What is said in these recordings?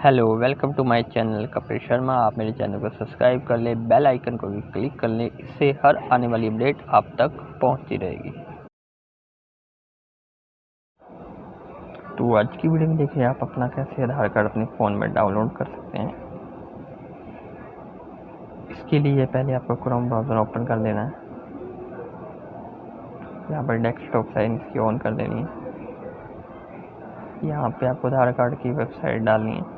Hello, welcome to my channel Kapil Sharma. आप मेरे channel को सब्सक्राइब कर ले, बेल आइकन को भी क्लिक कर ले, इससे हर आने वाली अपडेट आप तक पहुंचती रहेगी। तो आज की वीडियो में देखिए आप अपना कैसे आधार कार्ड अपने फ़ोन में डाउनलोड कर सकते हैं। इसके लिए पहले आपको क्रोम ब्राउज़र ओपन कर लेना है। यहाँ पर डेस्कटॉप सेटिंग्स की ऑन कर देनी है। यहाँ पे आपको आधार कार्ड की वेबसाइट डालनी है।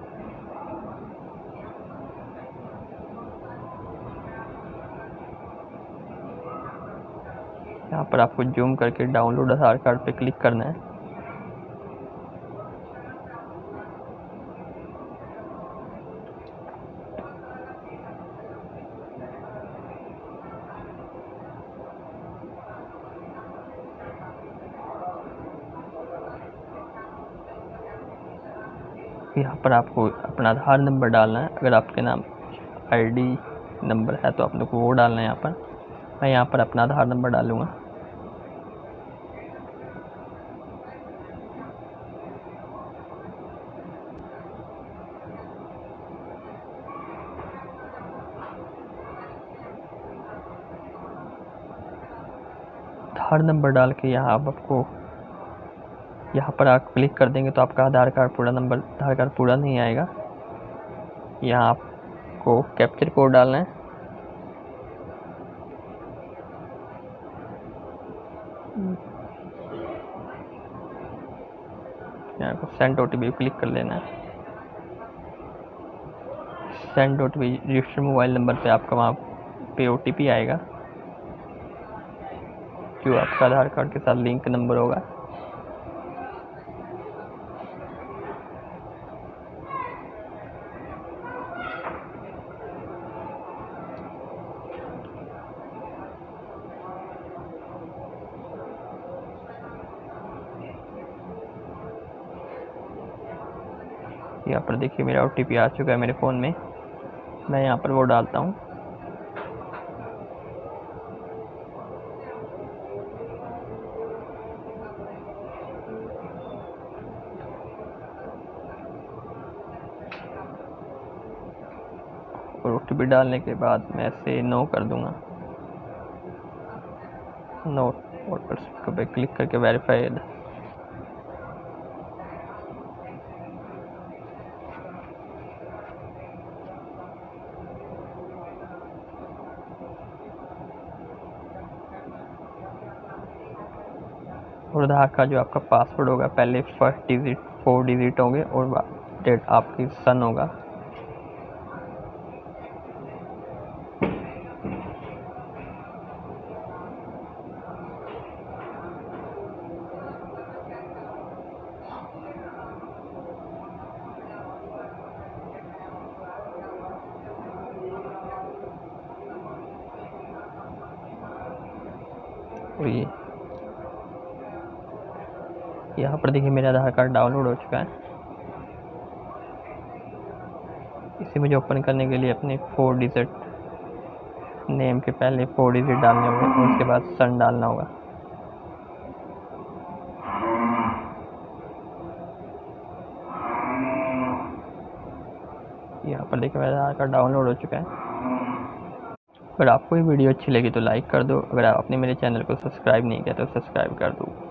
यहाँ पर आपको जूम करके डाउनलोड आधार कार्ड पे क्लिक करना है। यहाँ पर आपको अपना आधार नंबर डालना है। अगर आपके नाम आईडी नंबर है तो आपने को वो डालना है। यहाँ पर मैं यहाँ पर अपना आधार नंबर डालूँगा। आधार नंबर डाल के यहाँ आपको यहाँ पर आप क्लिक कर देंगे तो आपका आधार कार्ड पूरा नहीं आएगा। यहाँ आपको कैप्चर कोड डालना है। यहाँ को सेंड ओटीपी क्लिक कर लेना है। Send OTP register mobile number पे आपका वहाँ पे ओटीपी आएगा जो आपका आधार कार्ड के साथ लिंक नंबर होगा। यहाँ पर देखिए मेरा ओटीपी आ चुका है मेरे फ़ोन में। मैं यहाँ पर वो डालता हूँ। और ओटीपी डालने के बाद मैं इसे नो कर दूंगा। नो और पे क्लिक करके वेरीफाइड। और आधार का जो आपका पासवर्ड होगा पहले फर्स्ट डिजिट 4 डिजिट होंगे और डेट आपकी सन होगा। और ये यहाँ पर देखिए मेरा आधार कार्ड डाउनलोड हो चुका है। इसे मुझे ओपन करने के लिए अपने 4 डिजिट नेम के पहले 4 डिजिट डालने होंगे और उसके बाद सन डालना होगा। यहाँ पर देखिए मेरा आधार कार्ड डाउनलोड हो चुका है। अगर आपको ये वीडियो अच्छी लगी तो लाइक कर दो। अगर आपने मेरे चैनल को सब्सक्राइब नहीं किया तो सब्सक्राइब कर दो।